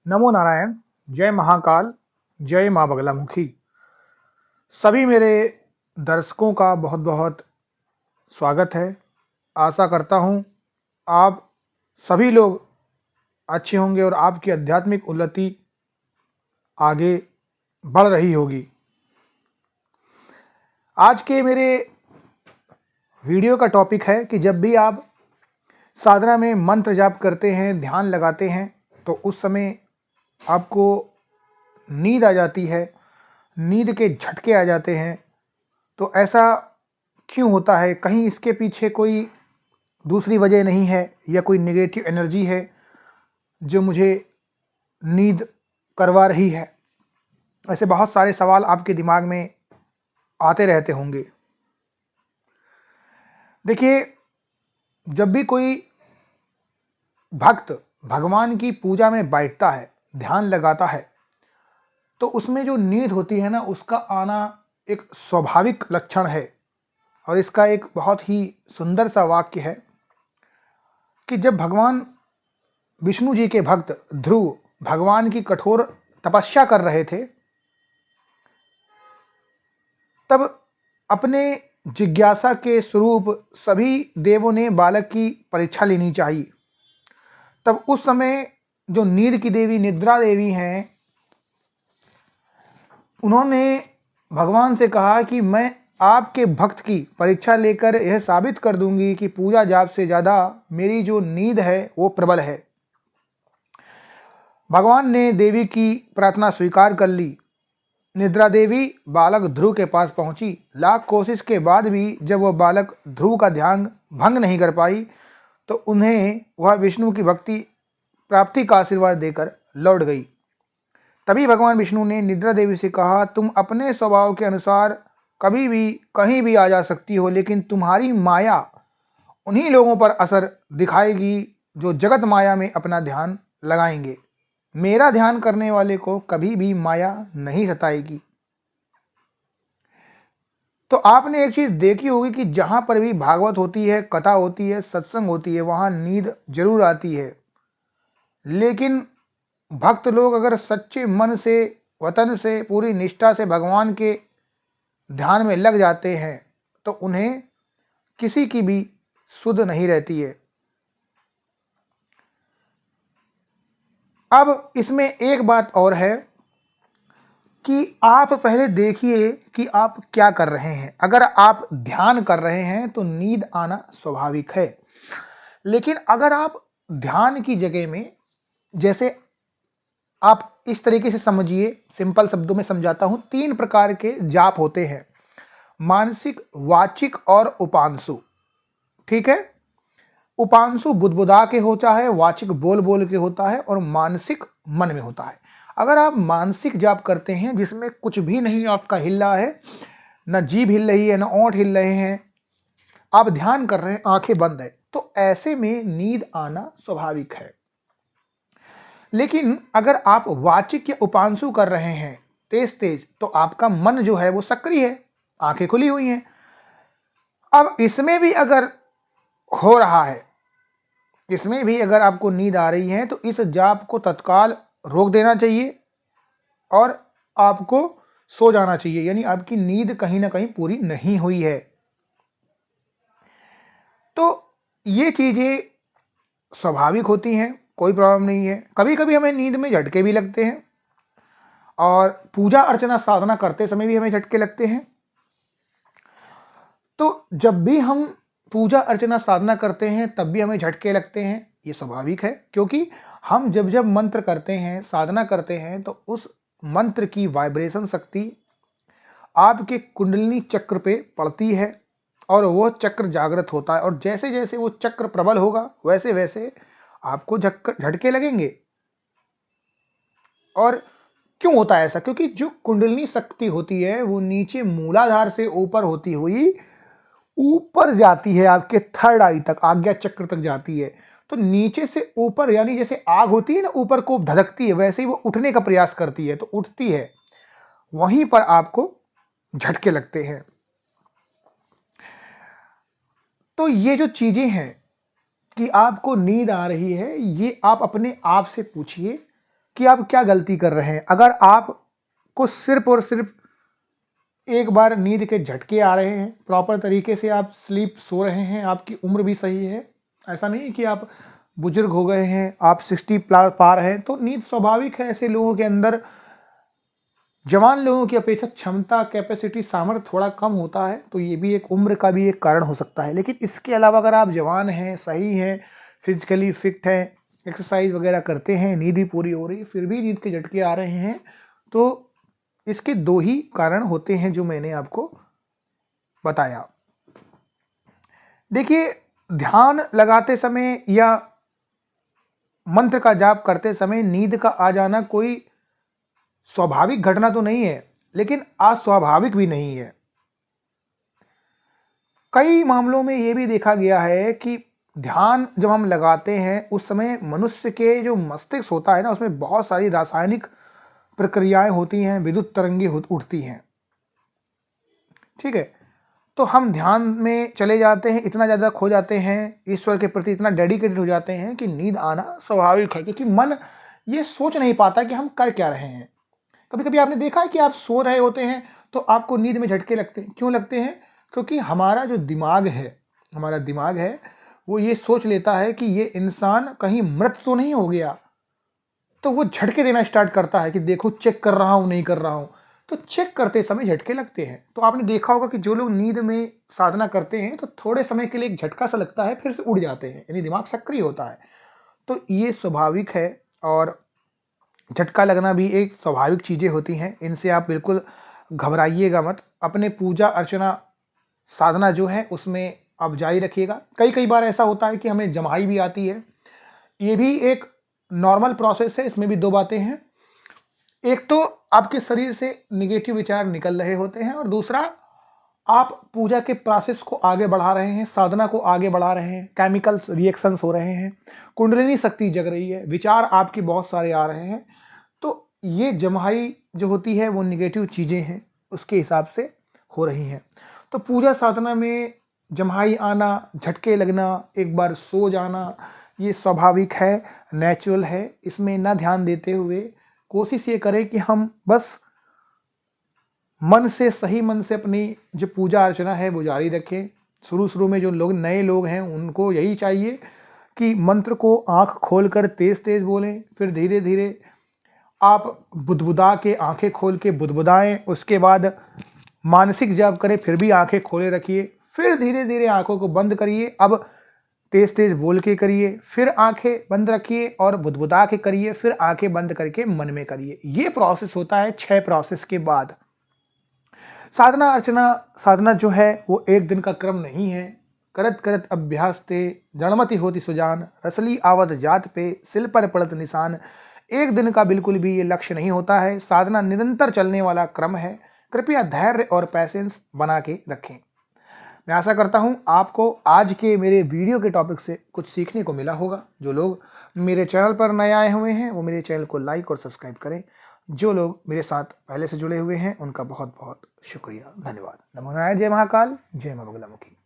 नमो नारायण, जय महाकाल, जय माँ बगलामुखी। सभी मेरे दर्शकों का बहुत बहुत स्वागत है। आशा करता हूँ आप सभी लोग अच्छे होंगे और आपकी आध्यात्मिक उन्नति आगे बढ़ रही होगी। आज के मेरे वीडियो का टॉपिक है कि जब भी आप साधना में मंत्र जाप करते हैं, ध्यान लगाते हैं, तो उस समय आपको नींद आ जाती है, नींद के झटके आ जाते हैं। तो ऐसा क्यों होता है? कहीं इसके पीछे कोई दूसरी वजह नहीं है या कोई नेगेटिव एनर्जी है जो मुझे नींद करवा रही है? ऐसे बहुत सारे सवाल आपके दिमाग में आते रहते होंगे। देखिए, जब भी कोई भक्त भगवान की पूजा में बैठता है, ध्यान लगाता है, तो उसमें जो नींद होती है ना, उसका आना एक स्वाभाविक लक्षण है। और इसका एक बहुत ही सुंदर सा वाक्य है कि जब भगवान विष्णु जी के भक्त ध्रुव भगवान की कठोर तपस्या कर रहे थे, तब अपने जिज्ञासा के स्वरूप सभी देवों ने बालक की परीक्षा लेनी चाहिए। तब उस समय जो नींद की देवी निद्रा देवी हैं, उन्होंने भगवान से कहा कि मैं आपके भक्त की परीक्षा लेकर यह साबित कर दूंगी कि पूजा जाप से ज़्यादा मेरी जो नींद है वो प्रबल है। भगवान ने देवी की प्रार्थना स्वीकार कर ली। निद्रा देवी बालक ध्रुव के पास पहुंची। लाख कोशिश के बाद भी जब वह बालक ध्रुव का ध्यान भंग नहीं कर पाई, तो उन्हें वह विष्णु की भक्ति प्राप्ति का आशीर्वाद देकर लौट गई। तभी भगवान विष्णु ने निद्रा देवी से कहा, तुम अपने स्वभाव के अनुसार कभी भी कहीं भी आ जा सकती हो, लेकिन तुम्हारी माया उन्हीं लोगों पर असर दिखाएगी जो जगत माया में अपना ध्यान लगाएंगे। मेरा ध्यान करने वाले को कभी भी माया नहीं सताएगी। तो आपने एक चीज देखी होगी कि जहां पर भी भागवत होती है, कथा होती है, सत्संग होती है, वहां नींद जरूर आती है। लेकिन भक्त लोग अगर सच्चे मन से, वतन से, पूरी निष्ठा से भगवान के ध्यान में लग जाते हैं, तो उन्हें किसी की भी सुध नहीं रहती है। अब इसमें एक बात और है कि आप पहले देखिए कि आप क्या कर रहे हैं। अगर आप ध्यान कर रहे हैं तो नींद आना स्वाभाविक है। लेकिन अगर आप ध्यान की जगह में, जैसे आप इस तरीके से समझिए, सिंपल शब्दों में समझाता हूं, 3 प्रकार के जाप होते हैं, मानसिक, वाचिक और उपांशु। ठीक है? उपांशु बुदबुदा के होता है, वाचिक बोल बोल के होता है, और मानसिक मन में होता है। अगर आप मानसिक जाप करते हैं जिसमें कुछ भी नहीं आपका हिल रहा है, न जीभ हिल रही है, न ओंठ हिल रहे हैं, आप ध्यान कर रहे हैं, आंखें बंद है, तो ऐसे में नींद आना स्वाभाविक है। लेकिन अगर आप वाचिक या उपांशु कर रहे हैं तेज तेज, तो आपका मन जो है वो सक्रिय है, आंखें खुली हुई हैं। अब इसमें भी अगर हो रहा है, इसमें भी अगर आपको नींद आ रही है, तो इस जाप को तत्काल रोक देना चाहिए और आपको सो जाना चाहिए। यानी आपकी नींद कहीं ना कहीं पूरी नहीं हुई है। तो ये चीजें स्वाभाविक होती हैं, कोई प्रॉब्लम नहीं है। कभी कभी हमें नींद में झटके भी लगते हैं, और पूजा अर्चना साधना करते समय भी हमें झटके लगते हैं। तो जब भी हम पूजा अर्चना साधना करते हैं तब भी हमें झटके लगते हैं, ये स्वाभाविक है। क्योंकि हम जब जब मंत्र करते हैं, साधना करते हैं, तो उस मंत्र की वाइब्रेशन शक्ति आपके कुंडलिनी चक्र पे पड़ती है और वो चक्र जागृत होता है, और जैसे जैसे वो चक्र प्रबल होगा वैसे वैसे आपको झटके लगेंगे। और क्यों होता है ऐसा? क्योंकि जो कुंडलिनी शक्ति होती है वो नीचे मूलाधार से ऊपर होती हुई ऊपर जाती है, आपके थर्ड आई तक, आज्ञा चक्र तक जाती है। तो नीचे से ऊपर, यानी जैसे आग होती है ना, ऊपर को धधकती है, वैसे ही वो उठने का प्रयास करती है, तो उठती है, वहीं पर आपको झटके लगते हैं। तो ये जो चीजें हैं कि आपको नींद आ रही है, ये आप अपने आप से पूछिए कि आप क्या गलती कर रहे हैं। अगर आपको सिर्फ और सिर्फ एक बार नींद के झटके आ रहे हैं, प्रॉपर तरीके से आप स्लीप सो रहे हैं, आपकी उम्र भी सही है, ऐसा नहीं है कि आप बुजुर्ग हो गए हैं, आप 60 पार हैं, तो नींद स्वाभाविक है। ऐसे लोगों के अंदर जवान लोगों की अपेक्षा क्षमता, कैपेसिटी, सामर्थ्य थोड़ा कम होता है, तो ये भी एक उम्र का भी एक कारण हो सकता है। लेकिन इसके अलावा अगर आप जवान हैं, सही हैं, फिजिकली फिट हैं, एक्सरसाइज वगैरह करते हैं, नींद भी पूरी हो रही है, फिर भी नींद के झटके आ रहे हैं, तो इसके दो ही कारण होते हैं जो मैंने आपको बताया। देखिए, ध्यान लगाते समय या मंत्र का जाप करते समय नींद का आ जाना कोई स्वाभाविक घटना तो नहीं है, लेकिन अस्वाभाविक भी नहीं है। कई मामलों में यह भी देखा गया है कि ध्यान जब हम लगाते हैं उस समय मनुष्य के जो मस्तिष्क होता है ना, उसमें बहुत सारी रासायनिक प्रक्रियाएं होती हैं, विद्युत तरंगे उठती हैं। ठीक है, तो हम ध्यान में चले जाते हैं, इतना ज़्यादा खो जाते हैं, ईश्वर के प्रति इतना डेडिकेटेड हो जाते हैं कि नींद आना स्वाभाविक है, क्योंकि मन ये सोच नहीं पाता कि हम कर क्या रहे हैं। कभी कभी आपने देखा है कि आप सो रहे होते हैं तो आपको नींद में झटके लगते हैं। क्यों लगते हैं? क्योंकि हमारा जो दिमाग है वो ये सोच लेता है कि ये इंसान कहीं मृत तो नहीं हो गया, तो वो झटके देना स्टार्ट करता है कि देखो चेक कर रहा हूं, नहीं कर रहा हूं। तो चेक करते समय झटके लगते हैं। तो आपने देखा होगा कि जो लोग नींद में साधना करते हैं तो थोड़े समय के लिए एक झटका सा लगता है, फिर से उड़ जाते हैं, यानी दिमाग सक्रिय होता है। तो ये स्वाभाविक है, और झटका लगना भी एक स्वाभाविक चीज़ें होती हैं, इनसे आप बिल्कुल घबराइएगा मत। अपने पूजा अर्चना साधना जो है उसमें आप जारी रखिएगा। कई बार ऐसा होता है कि हमें जम्हाई भी आती है, ये भी एक नॉर्मल प्रोसेस है। इसमें भी दो बातें हैं, एक तो आपके शरीर से निगेटिव विचार निकल रहे होते हैं, और दूसरा आप पूजा के प्रोसेस को आगे बढ़ा रहे हैं, साधना को आगे बढ़ा रहे हैं, केमिकल्स रिएक्शंस हो रहे हैं, कुंडलिनी शक्ति जग रही है, विचार आपके बहुत सारे आ रहे हैं। तो ये जम्हाई जो होती है वो निगेटिव चीज़ें हैं, उसके हिसाब से हो रही हैं। तो पूजा साधना में जम्हाई आना, झटके लगना, एक बार सो जाना, ये स्वाभाविक है, नेचुरल है। इसमें ना ध्यान देते हुए कोशिश ये करें कि हम बस मन से, सही मन से अपनी जो पूजा अर्चना है वो जारी रखें। शुरू में जो लोग नए लोग हैं उनको यही चाहिए कि मंत्र को आंख खोलकर तेज तेज बोलें, फिर धीरे धीरे आप बुदबुदा के आंखें खोल के बुदबुदाएं, उसके बाद मानसिक जाप करें, फिर भी आंखें खोले रखिए, फिर धीरे धीरे आंखों को बंद करिए। अब तेज तेज बोल के करिए, फिर आंखें बंद रखिए और बुदबुदा के करिए, फिर आंखें बंद करके मन में करिए। ये प्रोसेस होता है 6 प्रोसेस के बाद। साधना अर्चना साधना जो है वो एक दिन का क्रम नहीं है। करत करत अभ्यास ते जड़मति होती सुजान, रसली आवत जात पे सिल पर पड़त निशान। एक दिन का बिल्कुल भी ये लक्ष्य नहीं होता है, साधना निरंतर चलने वाला क्रम है। कृपया धैर्य और पैसेंस बना के रखें। मैं आशा करता हूं आपको आज के मेरे वीडियो के टॉपिक से कुछ सीखने को मिला होगा। जो लोग मेरे चैनल पर नए आए हुए हैं वो मेरे चैनल को लाइक और सब्सक्राइब करें। जो लोग मेरे साथ पहले से जुड़े हुए हैं उनका बहुत बहुत शुक्रिया, धन्यवाद। नमो नारायण, जय महाकाल, जय मां बगलामुखी।